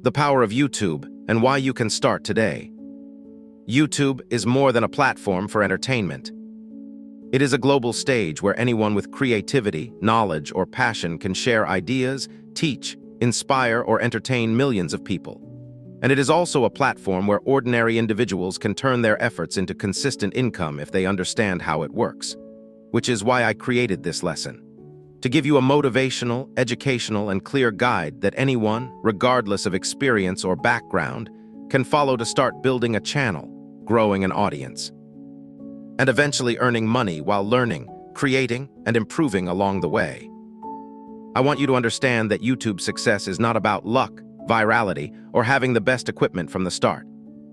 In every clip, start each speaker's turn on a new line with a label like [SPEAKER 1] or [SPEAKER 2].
[SPEAKER 1] The power of YouTube and why you can start today. YouTube is more than a platform for entertainment. It is a global stage where anyone with creativity, knowledge, or passion can share ideas, teach, inspire, or entertain millions of people. And it is also a platform where ordinary individuals can turn their efforts into consistent income if they understand how it works. Which is why I created this lesson. To give you a motivational, educational, and clear guide that anyone, regardless of experience or background, can follow to start building a channel, growing an audience, and eventually earning money while learning, creating, and improving along the way. I want you to understand that YouTube's success is not about luck, virality, or having the best equipment from the start,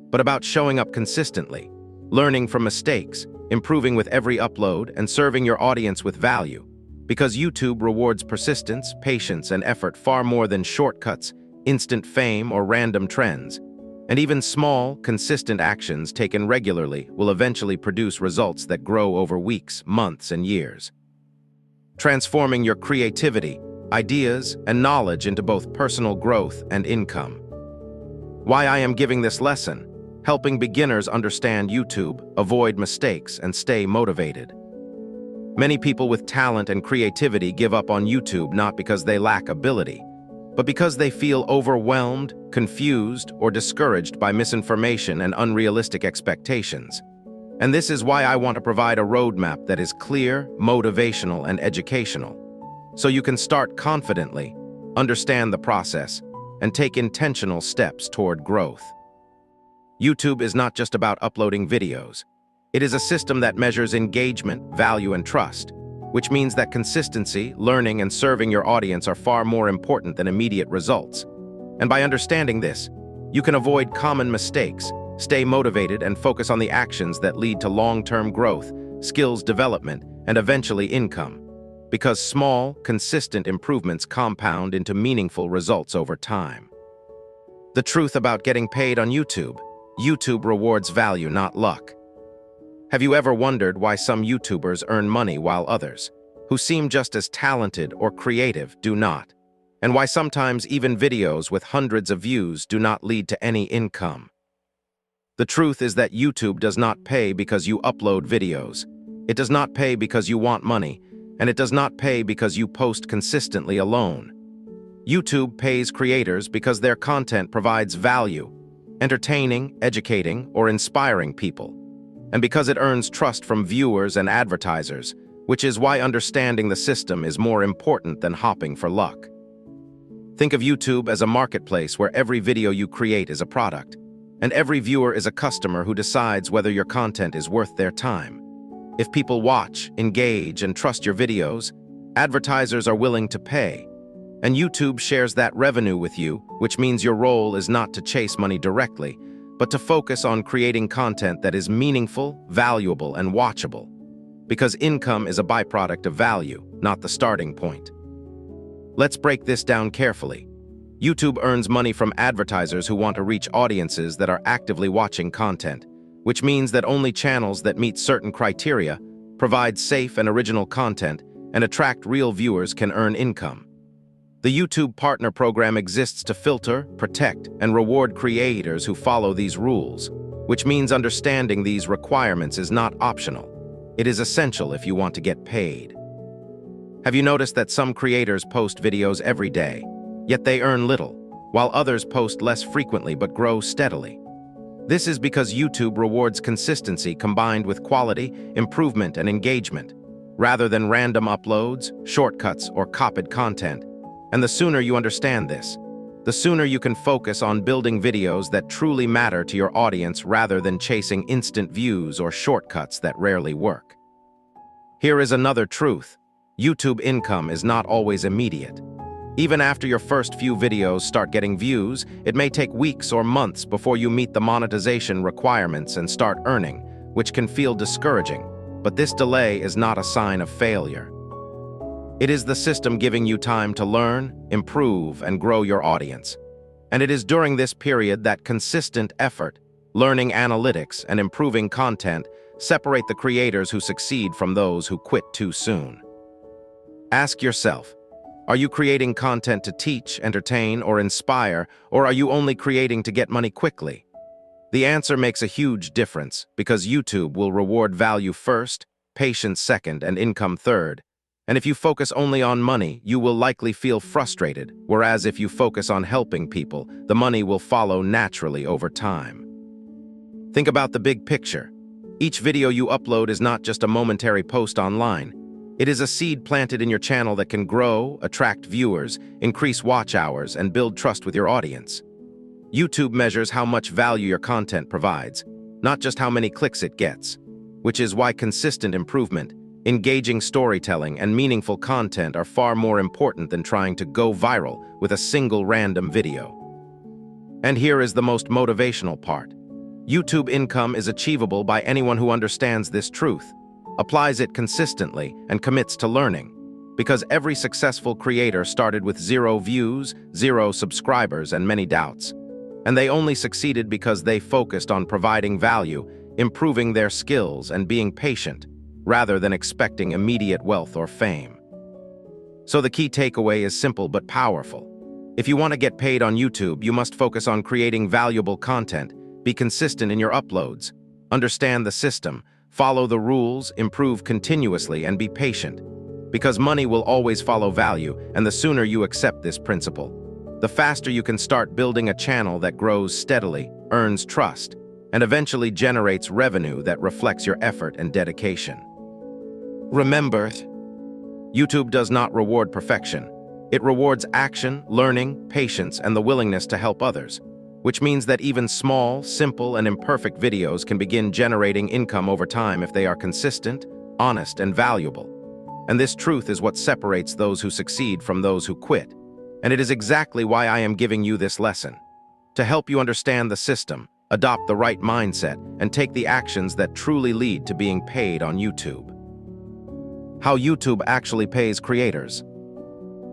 [SPEAKER 1] but about showing up consistently, learning from mistakes, improving with every upload, and serving your audience with value. Because YouTube rewards persistence, patience, and effort far more than shortcuts, instant fame, or random trends. And even small, consistent actions taken regularly will eventually produce results that grow over weeks, months, and years. Transforming your creativity, ideas, and knowledge into both personal growth and income. Why I am giving this lesson: helping beginners understand YouTube, avoid mistakes, and stay motivated. Many people with talent and creativity give up on YouTube not because they lack ability, but because they feel overwhelmed, confused, or discouraged by misinformation and unrealistic expectations. And this is why I want to provide a roadmap that is clear, motivational, and educational, so you can start confidently, understand the process, and take intentional steps toward growth. YouTube is not just about uploading videos. It is a system that measures engagement, value, and trust, which means that consistency, learning, and serving your audience are far more important than immediate results. And by understanding this, you can avoid common mistakes, stay motivated, and focus on the actions that lead to long-term growth, skills development, and eventually income. Because small, consistent improvements compound into meaningful results over time. The truth about getting paid on YouTube: YouTube rewards value, not luck. Have you ever wondered why some YouTubers earn money while others, who seem just as talented or creative, do not? And why sometimes even videos with hundreds of views do not lead to any income? The truth is that YouTube does not pay because you upload videos. It does not pay because you want money, and it does not pay because you post consistently alone. YouTube pays creators because their content provides value, entertaining, educating, or inspiring people, and because it earns trust from viewers and advertisers, which is why understanding the system is more important than hopping for luck. Think of YouTube as a marketplace where every video you create is a product, and every viewer is a customer who decides whether your content is worth their time. If people watch, engage, and trust your videos, advertisers are willing to pay, and YouTube shares that revenue with you, which means your role is not to chase money directly, but to focus on creating content that is meaningful, valuable, and watchable. Because income is a byproduct of value, not the starting point. Let's break this down carefully. YouTube earns money from advertisers who want to reach audiences that are actively watching content, which means that only channels that meet certain criteria, provide safe and original content, and attract real viewers can earn income. The YouTube Partner Program exists to filter, protect, and reward creators who follow these rules, which means understanding these requirements is not optional. It is essential if you want to get paid. Have you noticed that some creators post videos every day, yet they earn little, while others post less frequently but grow steadily? This is because YouTube rewards consistency combined with quality, improvement, and engagement, rather than random uploads, shortcuts, or copied content. And the sooner you understand this, the sooner you can focus on building videos that truly matter to your audience rather than chasing instant views or shortcuts that rarely work. Here is another truth: YouTube income is not always immediate. Even after your first few videos start getting views, it may take weeks or months before you meet the monetization requirements and start earning, which can feel discouraging, but this delay is not a sign of failure. It is the system giving you time to learn, improve, and grow your audience. And it is during this period that consistent effort, learning analytics, and improving content separate the creators who succeed from those who quit too soon. Ask yourself, Are you creating content to teach, entertain, or inspire, or are you only creating to get money quickly? The answer makes a huge difference because YouTube will reward value first, patience second, and income third. And if you focus only on money, you will likely feel frustrated, whereas if you focus on helping people, the money will follow naturally over time. Think about the big picture. Each video you upload is not just a momentary post online. It is a seed planted in your channel that can grow, attract viewers, increase watch hours, and build trust with your audience. YouTube measures how much value your content provides, not just how many clicks it gets, which is why consistent improvement, engaging storytelling, and meaningful content are far more important than trying to go viral with a single random video. And here is the most motivational part. YouTube income is achievable by anyone who understands this truth, applies it consistently, and commits to learning. Because every successful creator started with 0 views, 0 subscribers, and many doubts. And they only succeeded because they focused on providing value, improving their skills, and being patient, rather than expecting immediate wealth or fame. So the key takeaway is simple but powerful. If you want to get paid on YouTube, you must focus on creating valuable content, be consistent in your uploads, understand the system, follow the rules, improve continuously, and be patient. Because money will always follow value, and the sooner you accept this principle, the faster you can start building a channel that grows steadily, earns trust, and eventually generates revenue that reflects your effort and dedication. Remember, YouTube does not reward perfection. It rewards action, learning, patience, and the willingness to help others, which means that even small, simple, and imperfect videos can begin generating income over time if they are consistent, honest, and valuable. And this truth is what separates those who succeed from those who quit. And it is exactly why I am giving you this lesson. To help you understand the system, adopt the right mindset, and take the actions that truly lead to being paid on YouTube. How YouTube actually pays creators.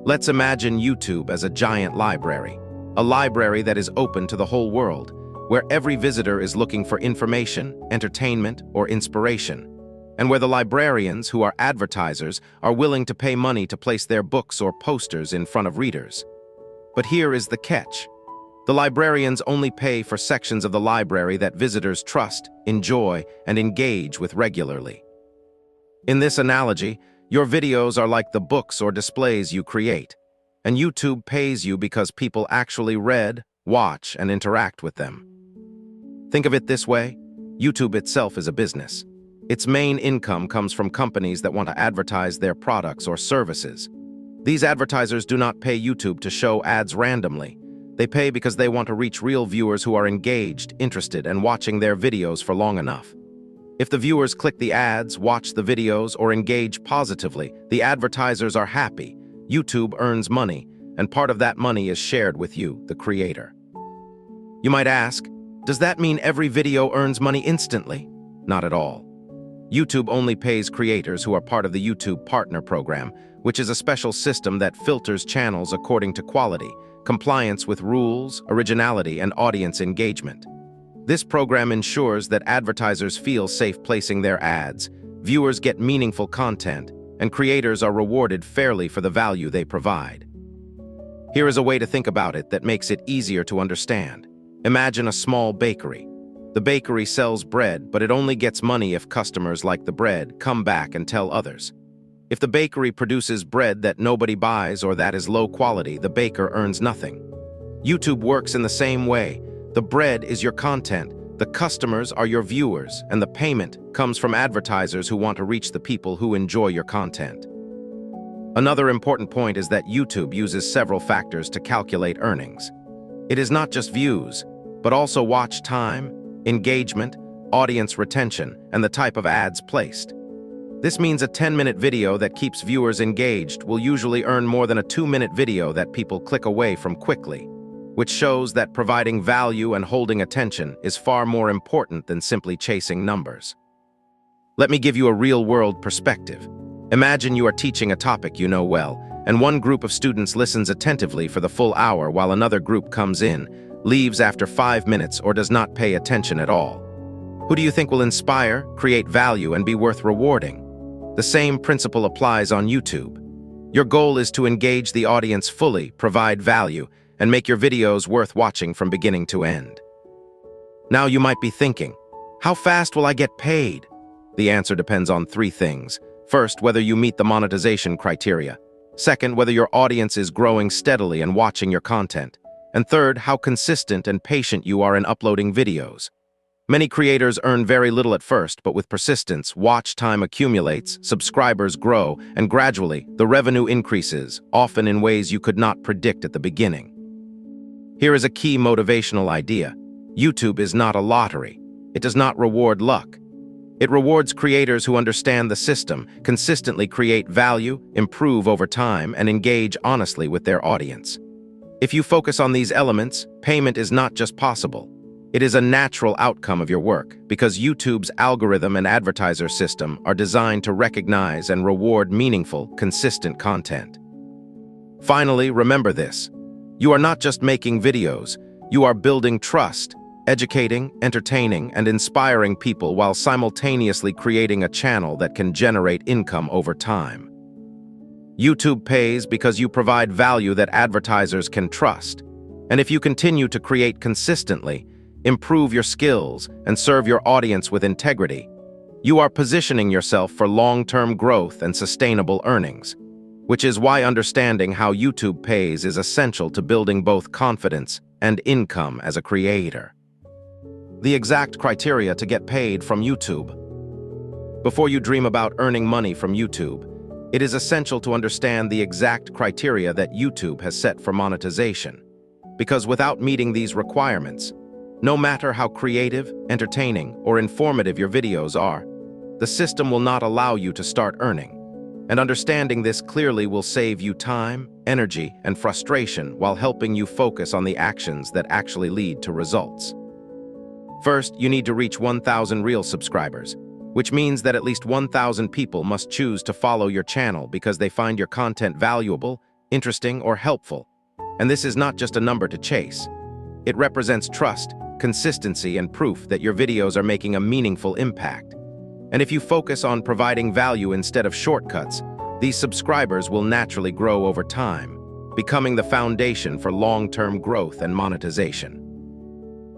[SPEAKER 1] Let's imagine YouTube as a giant library. A library that is open to the whole world, where every visitor is looking for information, entertainment, or inspiration, and where the librarians, who are advertisers, are willing to pay money to place their books or posters in front of readers. But here is the catch. The librarians only pay for sections of the library that visitors trust, enjoy, and engage with regularly. In this analogy, your videos are like the books or displays you create, and YouTube pays you because people actually read, watch, and interact with them. Think of it this way: YouTube itself is a business. Its main income comes from companies that want to advertise their products or services. These advertisers do not pay YouTube to show ads randomly. They pay because they want to reach real viewers who are engaged, interested, and watching their videos for long enough. If the viewers click the ads, watch the videos, or engage positively, the advertisers are happy. YouTube earns money, and part of that money is shared with you, the creator. You might ask, does that mean every video earns money instantly? Not at all. YouTube only pays creators who are part of the YouTube Partner Program, which is a special system that filters channels according to quality, compliance with rules, originality, and audience engagement. This program ensures that advertisers feel safe placing their ads, viewers get meaningful content, and creators are rewarded fairly for the value they provide. Here is a way to think about it that makes it easier to understand. Imagine a small bakery. The bakery sells bread, but it only gets money if customers like the bread come back and tell others. If the bakery produces bread that nobody buys or that is low quality, the baker earns nothing. YouTube works in the same way. The bread is your content, the customers are your viewers, and the payment comes from advertisers who want to reach the people who enjoy your content. Another important point is that YouTube uses several factors to calculate earnings. It is not just views, but also watch time, engagement, audience retention, and the type of ads placed. This means a 10-minute video that keeps viewers engaged will usually earn more than a 2-minute video that people click away from quickly, which shows that providing value and holding attention is far more important than simply chasing numbers. Let me give you a real-world perspective. Imagine you are teaching a topic you know well, and one group of students listens attentively for the full hour while another group comes in, leaves after 5 minutes, or does not pay attention at all. Who do you think will inspire, create value, and be worth rewarding? The same principle applies on YouTube. Your goal is to engage the audience fully, provide value, and make your videos worth watching from beginning to end. Now you might be thinking, how fast will I get paid? The answer depends on three things. First, whether you meet the monetization criteria. Second, whether your audience is growing steadily and watching your content. And third, how consistent and patient you are in uploading videos. Many creators earn very little at first, but with persistence, watch time accumulates, subscribers grow, and gradually, the revenue increases, often in ways you could not predict at the beginning. Here is a key motivational idea. YouTube is not a lottery. It does not reward luck. It rewards creators who understand the system, consistently create value, improve over time, and engage honestly with their audience. If you focus on these elements, payment is not just possible. It is a natural outcome of your work, because YouTube's algorithm and advertiser system are designed to recognize and reward meaningful, consistent content. Finally, remember this. You are not just making videos, you are building trust, educating, entertaining, and inspiring people while simultaneously creating a channel that can generate income over time. YouTube pays because you provide value that advertisers can trust. And if you continue to create consistently, improve your skills, and serve your audience with integrity, you are positioning yourself for long-term growth and sustainable earnings, which is why understanding how YouTube pays is essential to building both confidence and income as a creator. The exact criteria to get paid from YouTube. Before you dream about earning money from YouTube, it is essential to understand the exact criteria that YouTube has set for monetization. Because without meeting these requirements, no matter how creative, entertaining, or informative your videos are, the system will not allow you to start earning. And understanding this clearly will save you time, energy, and frustration while helping you focus on the actions that actually lead to results. First, you need to reach 1,000 real subscribers, which means that at least 1,000 people must choose to follow your channel because they find your content valuable, interesting, or helpful. And this is not just a number to chase. It represents trust, consistency, and proof that your videos are making a meaningful impact. And if you focus on providing value instead of shortcuts, these subscribers will naturally grow over time, becoming the foundation for long-term growth and monetization.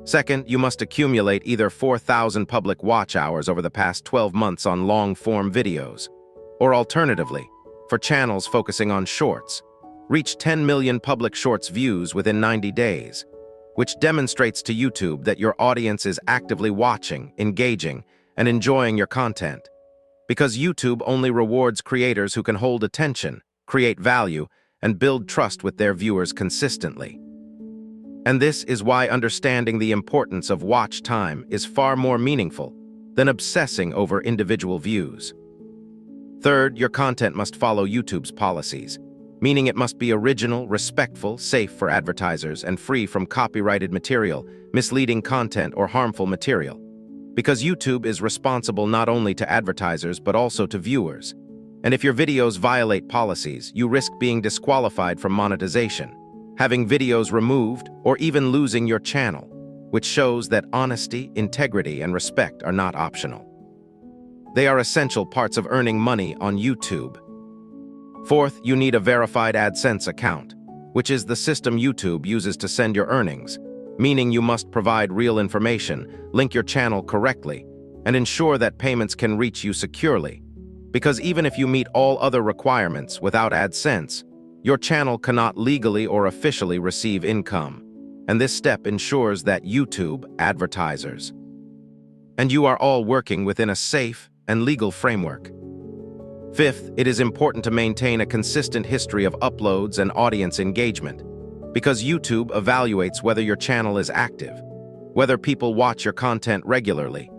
[SPEAKER 1] Second, you must accumulate either 4,000 public watch hours over the past 12 months on long-form videos, or alternatively, for channels focusing on shorts, reach 10 million public shorts views within 90 days, which demonstrates to YouTube that your audience is actively watching, engaging, and enjoying your content. Because YouTube only rewards creators who can hold attention, create value, and build trust with their viewers consistently. And this is why understanding the importance of watch time is far more meaningful than obsessing over individual views. Third, your content must follow YouTube's policies, meaning it must be original, respectful, safe for advertisers, and free from copyrighted material, misleading content, or harmful material. Because YouTube is responsible not only to advertisers but also to viewers. And if your videos violate policies, you risk being disqualified from monetization, having videos removed, or even losing your channel, which shows that honesty, integrity, and respect are not optional. They are essential parts of earning money on YouTube. Fourth, you need a verified AdSense account, which is the system YouTube uses to send your earnings, meaning you must provide real information, link your channel correctly, and ensure that payments can reach you securely. Because even if you meet all other requirements without AdSense, your channel cannot legally or officially receive income, and this step ensures that YouTube advertisers and you are all working within a safe and legal framework. Fifth, it is important to maintain a consistent history of uploads and audience engagement, because YouTube evaluates whether your channel is active, whether people watch your content regularly,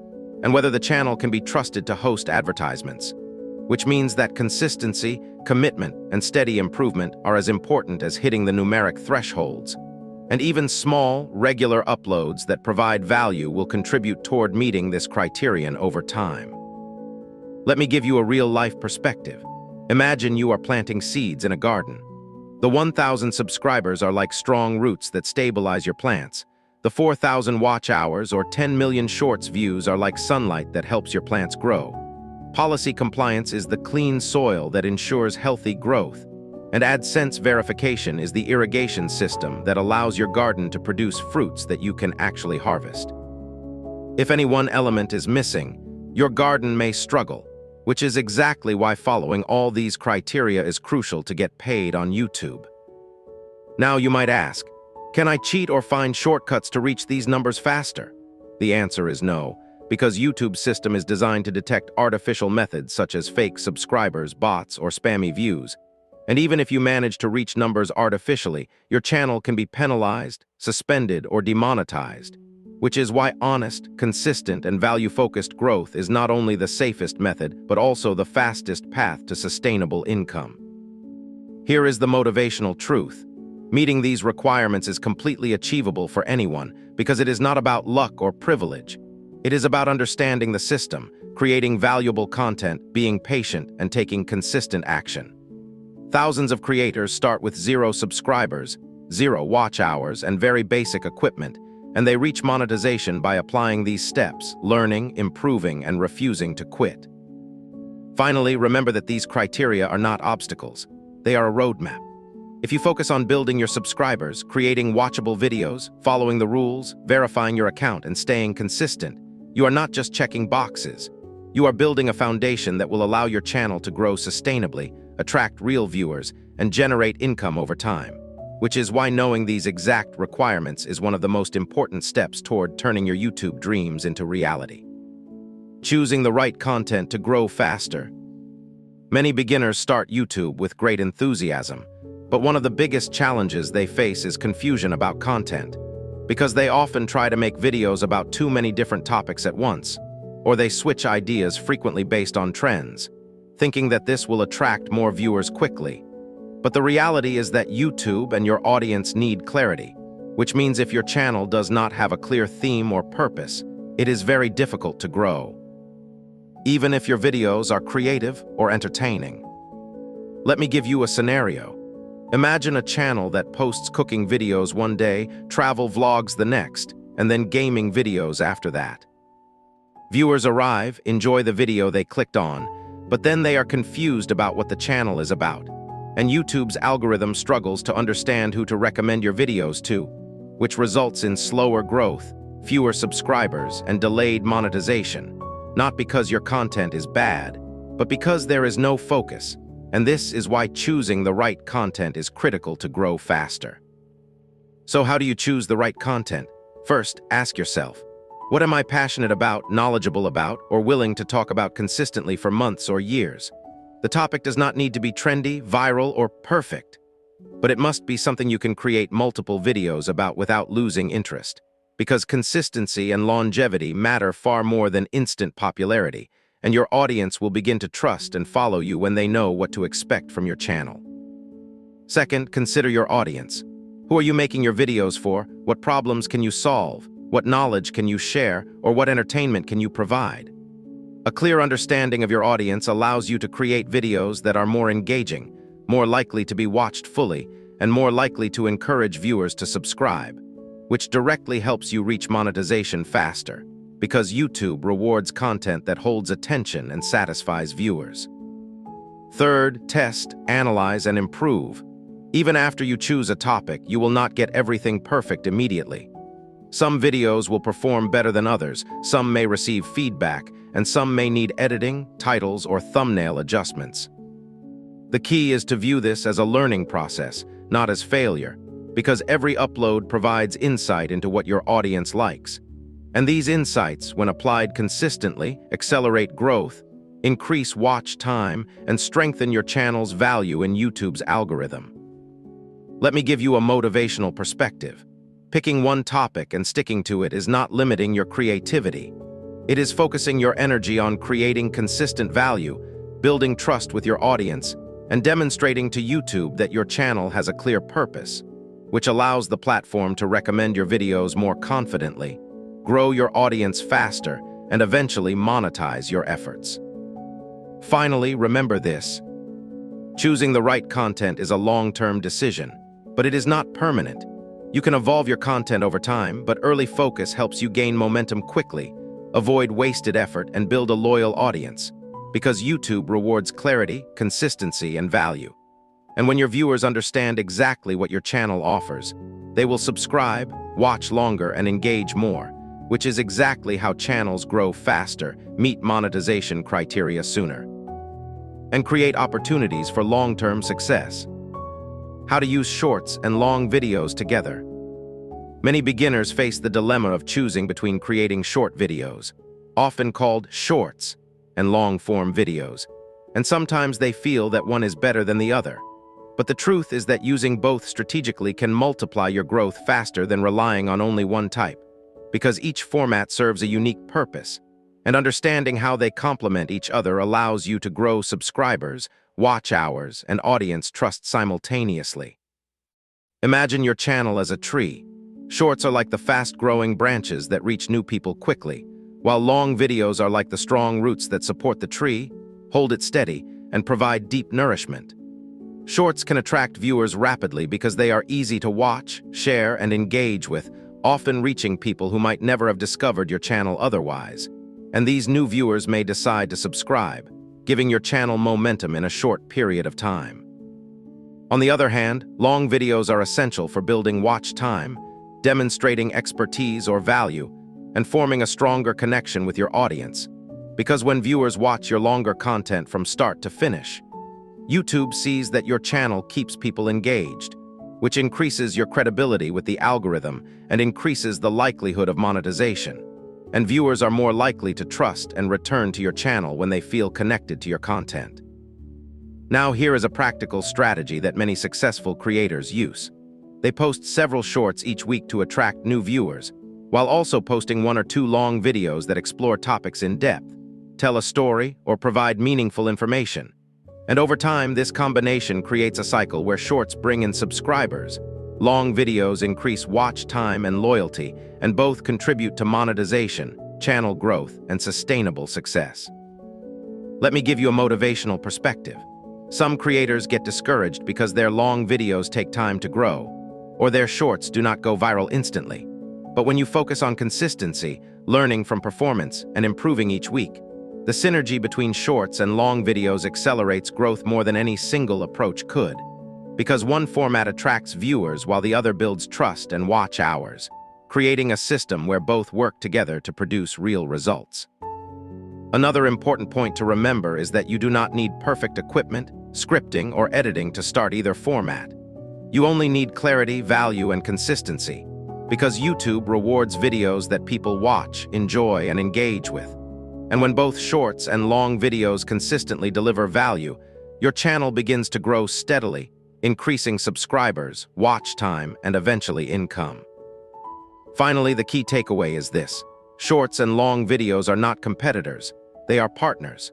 [SPEAKER 1] and whether the channel can be trusted to host advertisements, which means that consistency, commitment, and steady improvement are as important as hitting the numeric thresholds. And even small, regular uploads that provide value will contribute toward meeting this criterion over time. Let me give you a real-life perspective. Imagine you are planting seeds in a garden. The 1,000 subscribers are like strong roots that stabilize your plants. The 4,000 watch hours or 10 million shorts views are like sunlight that helps your plants grow. Policy compliance is the clean soil that ensures healthy growth. And AdSense verification is the irrigation system that allows your garden to produce fruits that you can actually harvest. If any one element is missing, your garden may struggle, which is exactly why following all these criteria is crucial to get paid on YouTube. Now you might ask, can I cheat or find shortcuts to reach these numbers faster? The answer is no, because YouTube's system is designed to detect artificial methods such as fake subscribers, bots, or spammy views. And even if you manage to reach numbers artificially, your channel can be penalized, suspended, or demonetized, which is why honest, consistent, and value-focused growth is not only the safest method, but also the fastest path to sustainable income. Here is the motivational truth. Meeting these requirements is completely achievable for anyone because it is not about luck or privilege. It is about understanding the system, creating valuable content, being patient, and taking consistent action. Thousands of creators start with 0 subscribers, 0 watch hours, and very basic equipment, and they reach monetization by applying these steps, learning, improving, and refusing to quit. Finally, remember that these criteria are not obstacles. They are a roadmap. If you focus on building your subscribers, creating watchable videos, following the rules, verifying your account, and staying consistent, you are not just checking boxes. You are building a foundation that will allow your channel to grow sustainably, attract real viewers, and generate income over time, which is why knowing these exact requirements is one of the most important steps toward turning your YouTube dreams into reality. Choosing the right content to grow faster. Many beginners start YouTube with great enthusiasm, but one of the biggest challenges they face is confusion about content, because they often try to make videos about too many different topics at once, or they switch ideas frequently based on trends, thinking that this will attract more viewers quickly. But the reality is that YouTube and your audience need clarity, which means if your channel does not have a clear theme or purpose, it is very difficult to grow, even if your videos are creative or entertaining. Let me give you a scenario. Imagine a channel that posts cooking videos one day, travel vlogs the next, and then gaming videos after that. Viewers arrive, enjoy the video they clicked on, but then they are confused about what the channel is about, and YouTube's algorithm struggles to understand who to recommend your videos to, which results in slower growth, fewer subscribers, and delayed monetization, not because your content is bad, but because there is no focus, and this is why choosing the right content is critical to grow faster. So how do you choose the right content? First, ask yourself, what am I passionate about, knowledgeable about, or willing to talk about consistently for months or years? The topic does not need to be trendy, viral, or perfect, but it must be something you can create multiple videos about without losing interest, because consistency and longevity matter far more than instant popularity, and your audience will begin to trust and follow you when they know what to expect from your channel. Second, consider your audience. Who are you making your videos for? What problems can you solve? What knowledge can you share? Or what entertainment can you provide? A clear understanding of your audience allows you to create videos that are more engaging, more likely to be watched fully, and more likely to encourage viewers to subscribe, which directly helps you reach monetization faster, because YouTube rewards content that holds attention and satisfies viewers. Third, test, analyze, and improve. Even after you choose a topic, you will not get everything perfect immediately. Some videos will perform better than others, some may receive feedback, and some may need editing, titles, or thumbnail adjustments. The key is to view this as a learning process, not as failure, because every upload provides insight into what your audience likes. And these insights, when applied consistently, accelerate growth, increase watch time, and strengthen your channel's value in YouTube's algorithm. Let me give you a motivational perspective. Picking one topic and sticking to it is not limiting your creativity. It is focusing your energy on creating consistent value, building trust with your audience, and demonstrating to YouTube that your channel has a clear purpose, which allows the platform to recommend your videos more confidently, grow your audience faster, and eventually monetize your efforts. Finally, remember this. Choosing the right content is a long-term decision, but it is not permanent. You can evolve your content over time, but early focus helps you gain momentum quickly, avoid wasted effort, and build a loyal audience, because YouTube rewards clarity, consistency, and value. And when your viewers understand exactly what your channel offers, they will subscribe, watch longer, and engage more, which is exactly how channels grow faster, meet monetization criteria sooner, and create opportunities for long-term success. How to use shorts and long videos together. Many beginners face the dilemma of choosing between creating short videos, often called shorts, and long-form videos, and sometimes they feel that one is better than the other. But the truth is that using both strategically can multiply your growth faster than relying on only one type, because each format serves a unique purpose, and understanding how they complement each other allows you to grow subscribers, watch hours, and audience trust simultaneously. Imagine your channel as a tree. Shorts are like the fast-growing branches that reach new people quickly, while long videos are like the strong roots that support the tree, hold it steady, and provide deep nourishment. Shorts can attract viewers rapidly because they are easy to watch, share, and engage with, often reaching people who might never have discovered your channel otherwise. And these new viewers may decide to subscribe, giving your channel momentum in a short period of time. On the other hand, long videos are essential for building watch time, demonstrating expertise or value, and forming a stronger connection with your audience. Because when viewers watch your longer content from start to finish, YouTube sees that your channel keeps people engaged, which increases your credibility with the algorithm and increases the likelihood of monetization. And viewers are more likely to trust and return to your channel when they feel connected to your content. Now here is a practical strategy that many successful creators use. They post several shorts each week to attract new viewers, while also posting 1 or 2 long videos that explore topics in depth, tell a story, or provide meaningful information. And over time, this combination creates a cycle where shorts bring in subscribers, long videos increase watch time and loyalty, and both contribute to monetization, channel growth, and sustainable success. Let me give you a motivational perspective. Some creators get discouraged because their long videos take time to grow, or their shorts do not go viral instantly. But when you focus on consistency, learning from performance, and improving each week, the synergy between shorts and long videos accelerates growth more than any single approach could, because one format attracts viewers while the other builds trust and watch hours, creating a system where both work together to produce real results. Another important point to remember is that you do not need perfect equipment, scripting, or editing to start either format. You only need clarity, value, and consistency, because YouTube rewards videos that people watch, enjoy, and engage with. And when both shorts and long videos consistently deliver value, your channel begins to grow steadily, increasing subscribers, watch time, and eventually income. Finally, the key takeaway is this: shorts and long videos are not competitors, they are partners.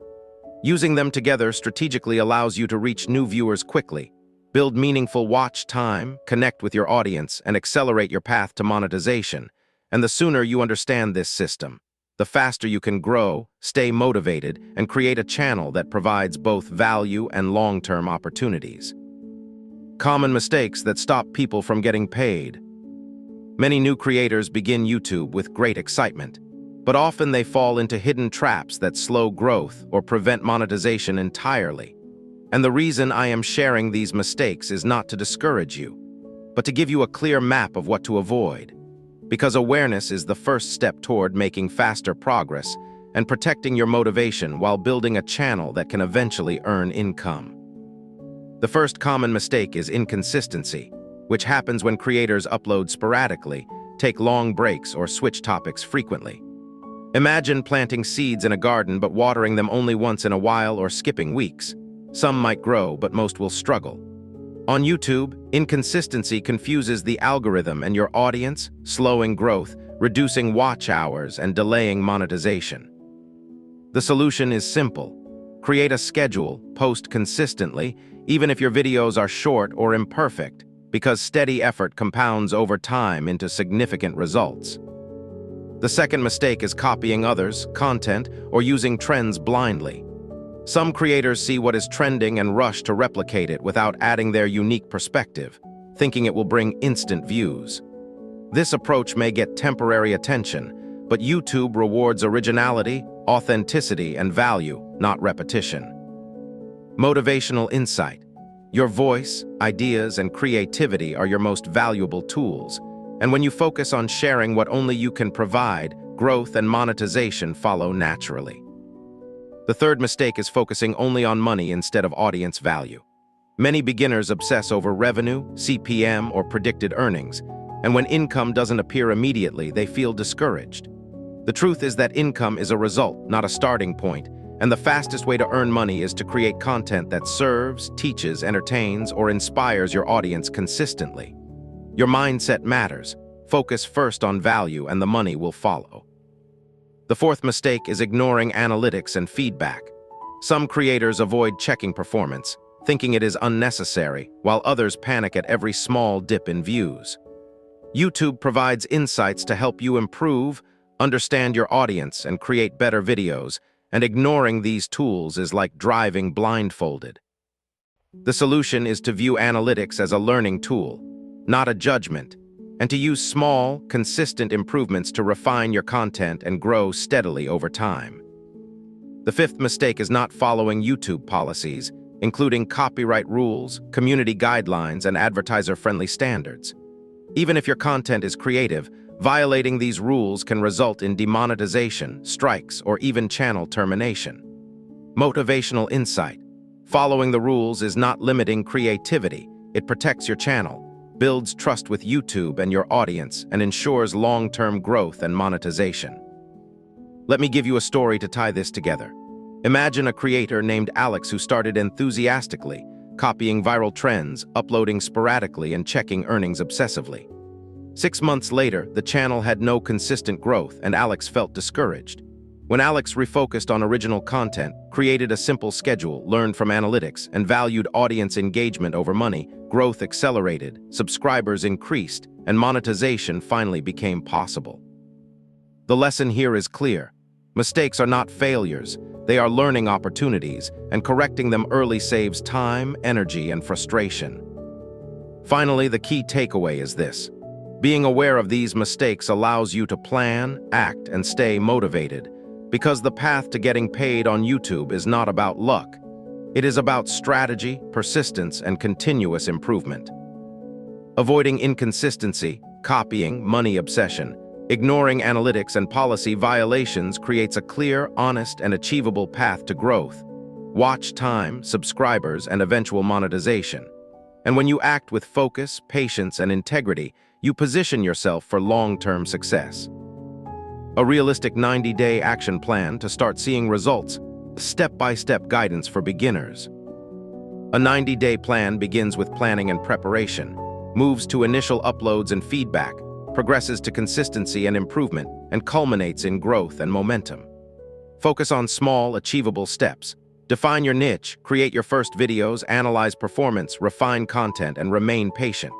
[SPEAKER 1] Using them together strategically allows you to reach new viewers quickly, build meaningful watch time, connect with your audience, and accelerate your path to monetization. And the sooner you understand this system, the faster you can grow, stay motivated, and create a channel that provides both value and long-term opportunities. Common mistakes that stop people from getting paid. Many new creators begin YouTube with great excitement, but often they fall into hidden traps that slow growth or prevent monetization entirely. And the reason I am sharing these mistakes is not to discourage you, but to give you a clear map of what to avoid. Because awareness is the first step toward making faster progress and protecting your motivation while building a channel that can eventually earn income. The first common mistake is inconsistency, which happens when creators upload sporadically, take long breaks, or switch topics frequently. Imagine planting seeds in a garden but watering them only once in a while or skipping weeks. Some might grow, but most will struggle. On YouTube, inconsistency confuses the algorithm and your audience, slowing growth, reducing watch hours, and delaying monetization. The solution is simple. Create a schedule, post consistently, even if your videos are short or imperfect, because steady effort compounds over time into significant results. The second mistake is copying others' content or using trends blindly. Some creators see what is trending and rush to replicate it without adding their unique perspective, thinking it will bring instant views. This approach may get temporary attention, but YouTube rewards originality, authenticity, and value, not repetition. Motivational insight. Your voice, ideas, and creativity are your most valuable tools, and when you focus on sharing what only you can provide, growth and monetization follow naturally. The third mistake is focusing only on money instead of audience value. Many beginners obsess over revenue, CPM, or predicted earnings, and when income doesn't appear immediately, they feel discouraged. The truth is that income is a result, not a starting point, and the fastest way to earn money is to create content that serves, teaches, entertains, or inspires your audience consistently. Your mindset matters. Focus first on value and the money will follow. The fourth mistake is ignoring analytics and feedback. Some creators avoid checking performance, thinking it is unnecessary, while others panic at every small dip in views. YouTube provides insights to help you improve, understand your audience, and create better videos, and ignoring these tools is like driving blindfolded. The solution is to view analytics as a learning tool, not a judgment, and to use small, consistent improvements to refine your content and grow steadily over time. The fifth mistake is not following YouTube policies, including copyright rules, community guidelines, and advertiser-friendly standards. Even if your content is creative, violating these rules can result in demonetization, strikes, or even channel termination. Motivational insight. Following the rules is not limiting creativity. It protects your channel, builds trust with YouTube and your audience, and ensures long-term growth and monetization. Let me give you a story to tie this together. Imagine a creator named Alex who started enthusiastically, copying viral trends, uploading sporadically, and checking earnings obsessively. 6 months later, the channel had no consistent growth, and Alex felt discouraged. When Alex refocused on original content, created a simple schedule, learned from analytics, and valued audience engagement over money, growth accelerated, subscribers increased, and monetization finally became possible. The lesson here is clear. Mistakes are not failures. They are learning opportunities, and correcting them early saves time, energy, and frustration. Finally, the key takeaway is this. Being aware of these mistakes allows you to plan, act, and stay motivated, because the path to getting paid on YouTube is not about luck. It is about strategy, persistence, and continuous improvement. Avoiding inconsistency, copying, money obsession, ignoring analytics and policy violations creates a clear, honest, and achievable path to growth, watch time, subscribers, and eventual monetization. And when you act with focus, patience, and integrity, you position yourself for long-term success. A realistic 90-day action plan to start seeing results, step-by-step guidance for beginners. A 90-day plan begins with planning and preparation, moves to initial uploads and feedback, progresses to consistency and improvement, and culminates in growth and momentum. Focus on small, achievable steps. Define your niche, create your first videos, analyze performance, refine content, and remain patient.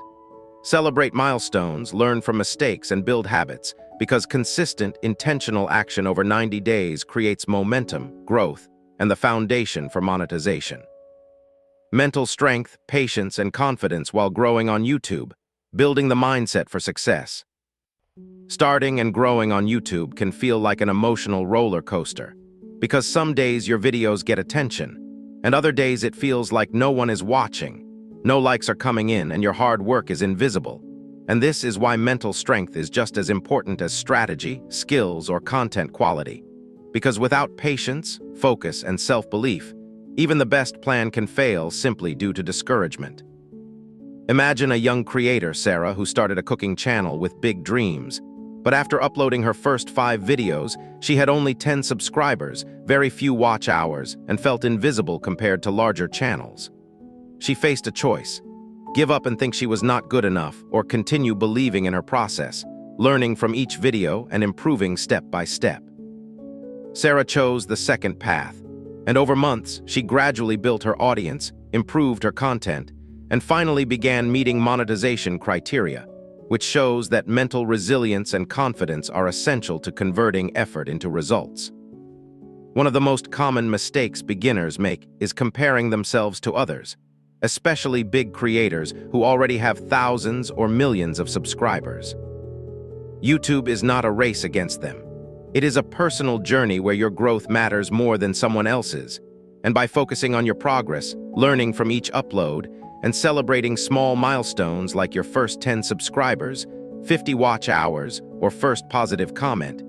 [SPEAKER 1] Celebrate milestones, learn from mistakes, and build habits, because consistent, intentional action over 90 days creates momentum, growth, and the foundation for monetization. Mental strength, patience, and confidence while growing on YouTube, building the mindset for success. Starting and growing on YouTube can feel like an emotional roller coaster, because some days your videos get attention, and other days it feels like no one is watching, no likes are coming in, and your hard work is invisible. And this is why mental strength is just as important as strategy, skills, or content quality. Because without patience, focus, and self-belief, even the best plan can fail simply due to discouragement. Imagine a young creator, Sarah, who started a cooking channel with big dreams. But after uploading her first 5 videos, she had only 10 subscribers, very few watch hours, and felt invisible compared to larger channels. She faced a choice: give up and think she was not good enough, or continue believing in her process, learning from each video and improving step by step. Sarah chose the second path, and over months, she gradually built her audience, improved her content, and finally began meeting monetization criteria, which shows that mental resilience and confidence are essential to converting effort into results. One of the most common mistakes beginners make is comparing themselves to others, especially big creators who already have thousands or millions of subscribers. YouTube is not a race against them. It is a personal journey where your growth matters more than someone else's, and by focusing on your progress, learning from each upload, and celebrating small milestones like your first 10 subscribers, 50 watch hours, or first positive comment,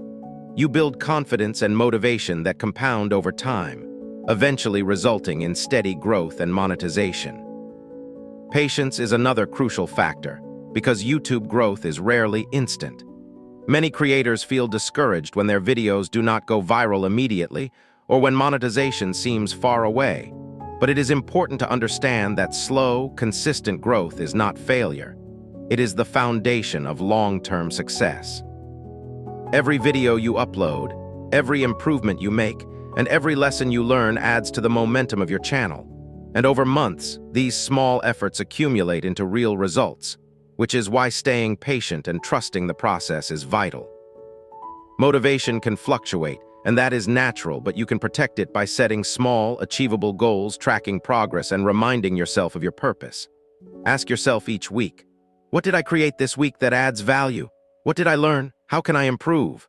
[SPEAKER 1] you build confidence and motivation that compound over time, eventually resulting in steady growth and monetization. Patience is another crucial factor, because YouTube growth is rarely instant. Many creators feel discouraged when their videos do not go viral immediately or when monetization seems far away. But it is important to understand that slow, consistent growth is not failure. It is the foundation of long-term success. Every video you upload, every improvement you make, and every lesson you learn adds to the momentum of your channel. And over months, these small efforts accumulate into real results, which is why staying patient and trusting the process is vital. Motivation can fluctuate, and that is natural, but you can protect it by setting small, achievable goals, tracking progress, and reminding yourself of your purpose. Ask yourself each week, what did I create this week that adds value? What did I learn? How can I improve?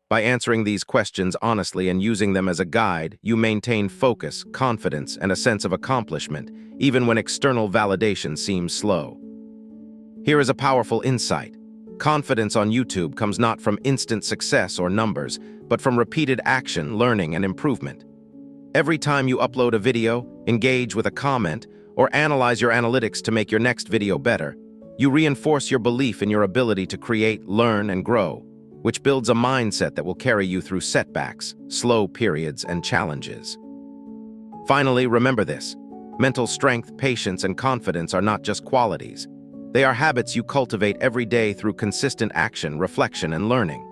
[SPEAKER 1] By answering these questions honestly and using them as a guide, you maintain focus, confidence, and a sense of accomplishment, even when external validation seems slow. Here is a powerful insight. Confidence on YouTube comes not from instant success or numbers, but from repeated action, learning, and improvement. Every time you upload a video, engage with a comment, or analyze your analytics to make your next video better, you reinforce your belief in your ability to create, learn, and grow, which builds a mindset that will carry you through setbacks, slow periods, and challenges. Finally, remember this: mental strength, patience, and confidence are not just qualities. They are habits you cultivate every day through consistent action, reflection, and learning.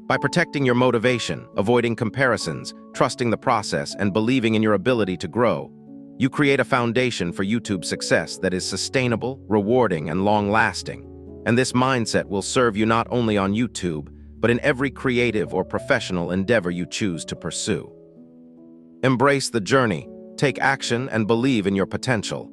[SPEAKER 1] By protecting your motivation, avoiding comparisons, trusting the process, and believing in your ability to grow, you create a foundation for YouTube success that is sustainable, rewarding, and long-lasting. And this mindset will serve you not only on YouTube, but in every creative or professional endeavor you choose to pursue. Embrace the journey, take action, and believe in your potential.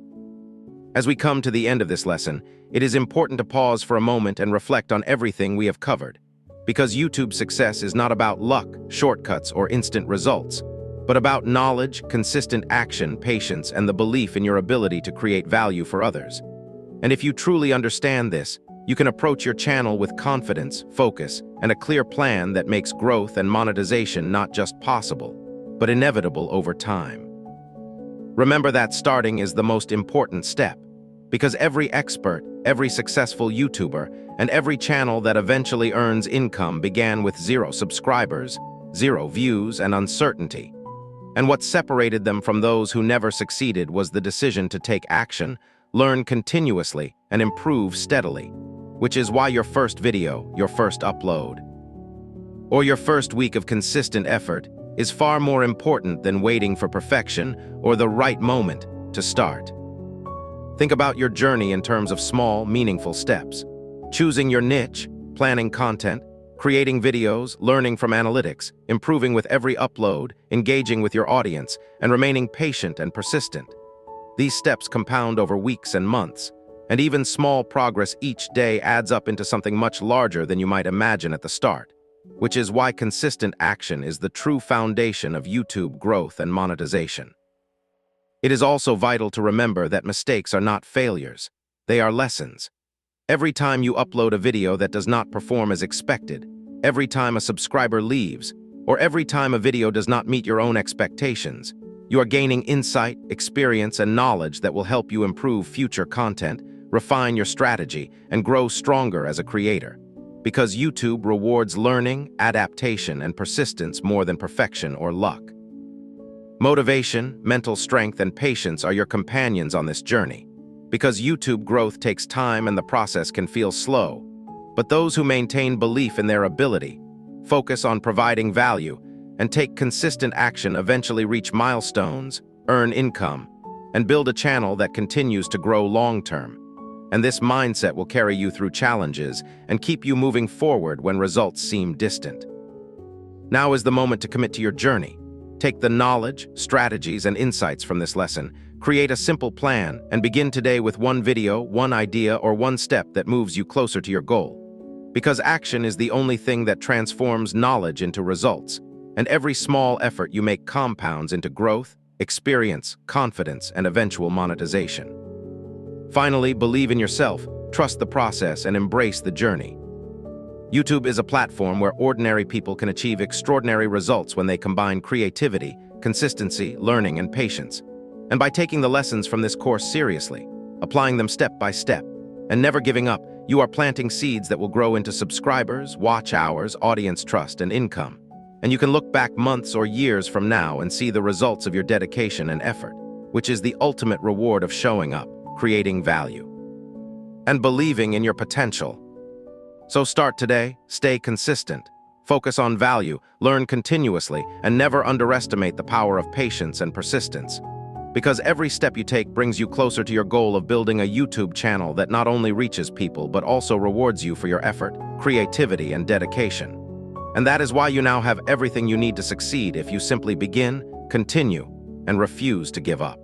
[SPEAKER 1] As we come to the end of this lesson, it is important to pause for a moment and reflect on everything we have covered. Because YouTube success is not about luck, shortcuts, or instant results, but about knowledge, consistent action, patience, and the belief in your ability to create value for others. And if you truly understand this, you can approach your channel with confidence, focus, and a clear plan that makes growth and monetization not just possible, but inevitable over time. Remember that starting is the most important step, because every expert, every successful YouTuber, and every channel that eventually earns income began with 0 subscribers, 0 views, and uncertainty. And what separated them from those who never succeeded was the decision to take action, learn continuously, and improve steadily, which is why your first video, your first upload, or your first week of consistent effort is far more important than waiting for perfection or the right moment to start. Think about your journey in terms of small, meaningful steps. Choosing your niche, planning content, creating videos, learning from analytics, improving with every upload, engaging with your audience, and remaining patient and persistent. These steps compound over weeks and months, and even small progress each day adds up into something much larger than you might imagine at the start, which is why consistent action is the true foundation of YouTube growth and monetization. It is also vital to remember that mistakes are not failures, they are lessons. Every time you upload a video that does not perform as expected, every time a subscriber leaves, or every time a video does not meet your own expectations, you are gaining insight, experience, and knowledge that will help you improve future content, refine your strategy, and grow stronger as a creator. Because YouTube rewards learning, adaptation, and persistence more than perfection or luck. Motivation, mental strength, and patience are your companions on this journey. Because YouTube growth takes time and the process can feel slow, but those who maintain belief in their ability, focus on providing value, and take consistent action eventually reach milestones, earn income, and build a channel that continues to grow long-term. And this mindset will carry you through challenges and keep you moving forward when results seem distant. Now is the moment to commit to your journey. Take the knowledge, strategies, and insights from this lesson, create a simple plan, and begin today with one video, one idea, or one step that moves you closer to your goal. Because action is the only thing that transforms knowledge into results, and every small effort you make compounds into growth, experience, confidence, and eventual monetization. Finally, believe in yourself, trust the process, and embrace the journey. YouTube is a platform where ordinary people can achieve extraordinary results when they combine creativity, consistency, learning, and patience. And by taking the lessons from this course seriously, applying them step by step, and never giving up, you are planting seeds that will grow into subscribers, watch hours, audience trust, and income. And you can look back months or years from now and see the results of your dedication and effort, which is the ultimate reward of showing up, creating value, and believing in your potential. So start today, stay consistent, focus on value, learn continuously, and never underestimate the power of patience and persistence. Because every step you take brings you closer to your goal of building a YouTube channel that not only reaches people but also rewards you for your effort, creativity, and dedication. And that is why you now have everything you need to succeed if you simply begin, continue, and refuse to give up.